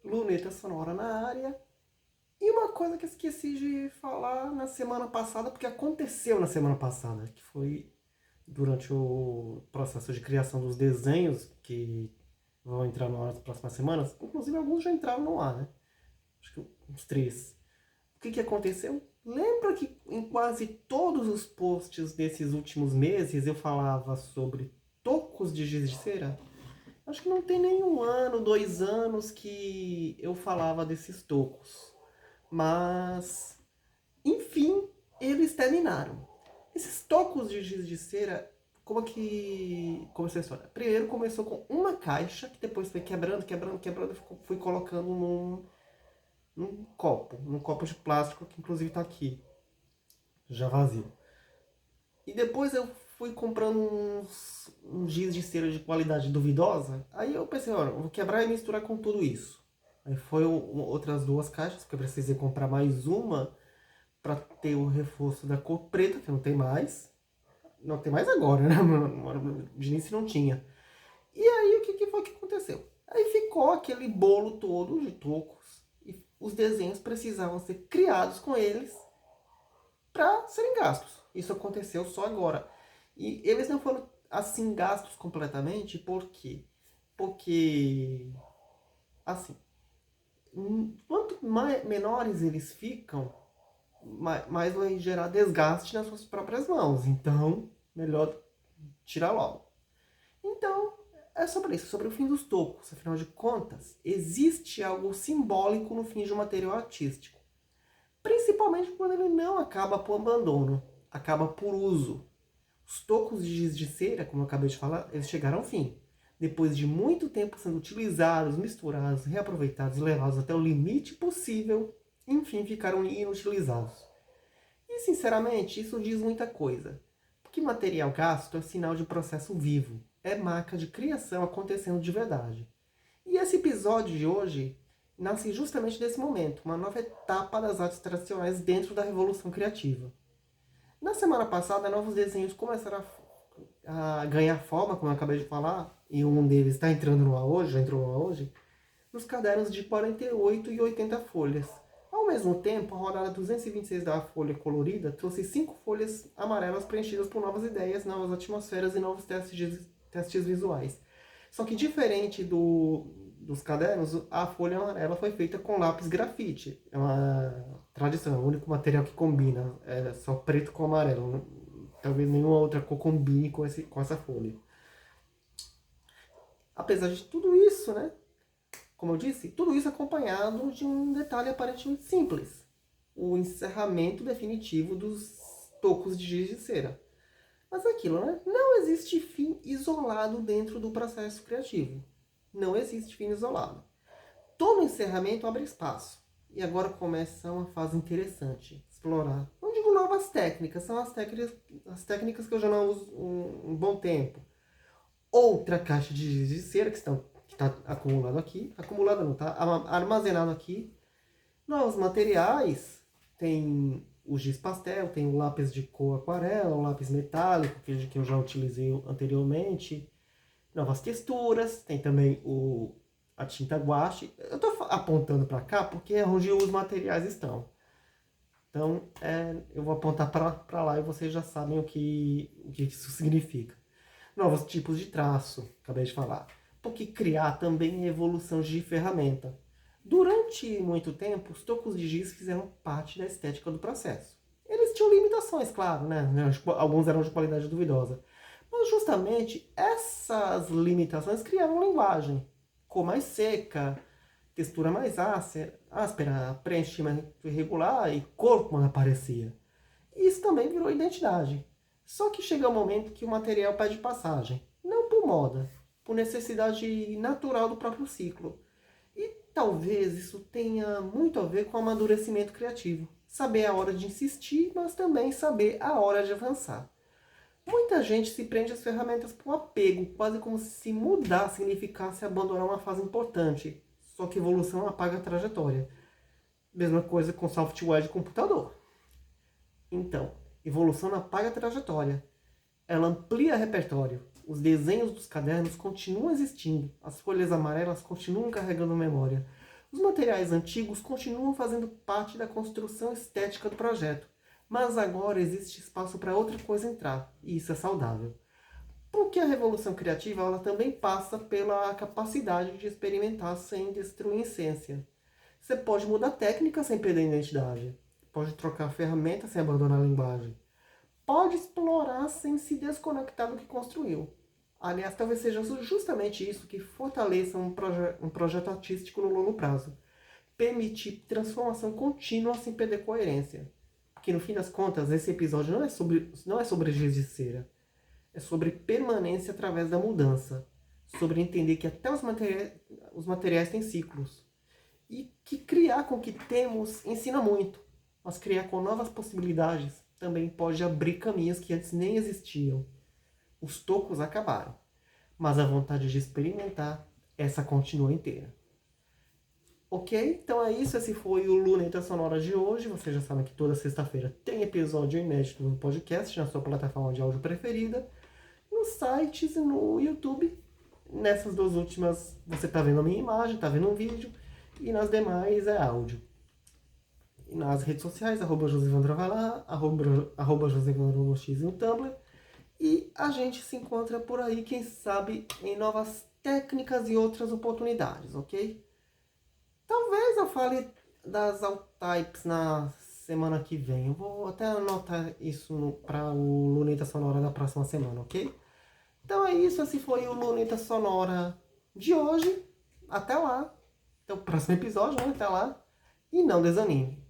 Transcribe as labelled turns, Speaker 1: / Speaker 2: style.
Speaker 1: Luneta sonora na área. E uma coisa que eu esqueci de falar na semana passada, porque aconteceu na semana passada, que foi durante o processo de criação dos desenhos que vão entrar no ar nas próximas semanas. Inclusive alguns já entraram no ar, né? Acho que uns três. O que aconteceu? Lembra que em quase todos os posts desses últimos meses eu falava sobre tocos de giz de cera? Acho que não tem nenhum ano, 2 anos que eu falava desses tocos. Mas, enfim, eles terminaram. Esses tocos de giz de cera, como que começou a história? Primeiro começou com uma caixa, que depois foi quebrando, quebrando, quebrando, e fui colocando num copo de plástico, que inclusive está aqui, já vazio. E depois eu fui comprando um giz de cera de qualidade duvidosa. Aí eu pensei, olha, eu vou quebrar e misturar com tudo isso. Aí foi outras 2 caixas, porque eu precisei comprar mais uma para ter o reforço da cor preta, que não tem mais. Não tem mais agora, né? De início não tinha. E aí o que foi que aconteceu? Aí ficou aquele bolo todo de tocos. E os desenhos precisavam ser criados com eles para serem gastos. Isso aconteceu só agora. E eles não foram assim gastos completamente, por quê? Porque, assim, quanto menores eles ficam, mais vai gerar desgaste nas suas próprias mãos. Então, melhor tirar logo. Então, é sobre isso, sobre o fim dos tocos. Afinal de contas, existe algo simbólico no fim de um material artístico. Principalmente quando ele não acaba por abandono, acaba por uso. Os tocos de giz de cera, como eu acabei de falar, eles chegaram ao fim. Depois de muito tempo sendo utilizados, misturados, reaproveitados e levados até o limite possível, enfim ficaram inutilizados. E sinceramente, isso diz muita coisa. Porque material gasto é sinal de processo vivo, é marca de criação acontecendo de verdade. E esse episódio de hoje nasce justamente desse momento, uma nova etapa das artes tradicionais dentro da Revolução Criativa. Na semana passada, novos desenhos começaram a ganhar forma, como eu acabei de falar, e um deles está entrando no ar hoje, já entrou no ar hoje, nos cadernos de 48 e 80 folhas. Ao mesmo tempo, a rodada 226 da Folha Colorida trouxe 5 folhas amarelas preenchidas por novas ideias, novas atmosferas e novos testes visuais. Só que diferente dos cadernos, a folha amarela foi feita com lápis grafite. É uma tradição, é o único material que combina. É só preto com amarelo. Talvez nenhuma outra cor combine com essa folha. Apesar de tudo isso, né? Como eu disse, tudo isso acompanhado de um detalhe aparentemente simples. O encerramento definitivo dos tocos de giz de cera. Mas é aquilo, né? Não existe fim isolado dentro do processo criativo. Não existe fim isolado. Todo encerramento abre espaço. E agora começa uma fase interessante. Explorar. Não digo novas técnicas, são as técnicas que eu já não uso um bom tempo. Outra caixa de giz de cera que está acumulado aqui. Acumulado não, está armazenado aqui. Novos materiais. Tem o giz pastel, tem o lápis de cor aquarela, o lápis metálico, que eu já utilizei anteriormente. Novas texturas, tem também a tinta guache. Eu estou apontando para cá porque é onde os materiais estão. Então, eu vou apontar para lá e vocês já sabem o que isso significa. Novos tipos de traço, acabei de falar. Porque criar também é evolução de ferramenta. Durante muito tempo, os tocos de giz fizeram parte da estética do processo. Eles tinham limitações, claro, né? Alguns eram de qualidade duvidosa. Mas justamente essas limitações criaram linguagem. Cor mais seca, textura mais áspera, preenchimento irregular e corpo quando aparecia. Isso também virou identidade. Só que chega um momento que o material pede passagem. Não por moda, por necessidade natural do próprio ciclo. E talvez isso tenha muito a ver com o amadurecimento criativo. Saber a hora de insistir, mas também saber a hora de avançar. Muita gente se prende às ferramentas por apego, quase como se mudar significasse abandonar uma fase importante. Só que evolução apaga a trajetória. Mesma coisa com software de computador. Então, evolução não apaga a trajetória. Ela amplia repertório. Os desenhos dos cadernos continuam existindo. As folhas amarelas continuam carregando memória. Os materiais antigos continuam fazendo parte da construção estética do projeto, mas agora existe espaço para outra coisa entrar, e isso é saudável. Porque a revolução criativa ela também passa pela capacidade de experimentar sem destruir a essência. Você pode mudar técnica sem perder a identidade. Pode trocar ferramenta sem abandonar a linguagem. Pode explorar sem se desconectar do que construiu. Aliás, talvez seja justamente isso que fortaleça um projeto artístico no longo prazo. Permitir transformação contínua sem perder coerência. Porque no fim das contas, esse episódio não é sobre giz de cera. É sobre permanência através da mudança. Sobre entender que até os materiais têm ciclos. E que criar com o que temos ensina muito. Mas criar com novas possibilidades também pode abrir caminhos que antes nem existiam. Os tocos acabaram. Mas a vontade de experimentar, essa continua inteira. Ok? Então é isso. Esse foi o Luneta Sonora de hoje. Vocês já sabem que toda sexta-feira tem episódio inédito no podcast, na sua plataforma de áudio preferida, nos sites e no YouTube. Nessas duas últimas você está vendo a minha imagem, está vendo um vídeo, e nas demais é áudio. E nas redes sociais, @Josevandro vai lá, @Josevandro no Tumblr. E a gente se encontra por aí, quem sabe, em novas técnicas e outras oportunidades, ok? Talvez eu fale das alt-types na semana que vem. Eu vou até anotar isso para o Luneta Sonora da próxima semana, ok? Então é isso, esse foi o Luneta Sonora de hoje. Até lá. Até o próximo episódio, né? Até lá. E não desanime.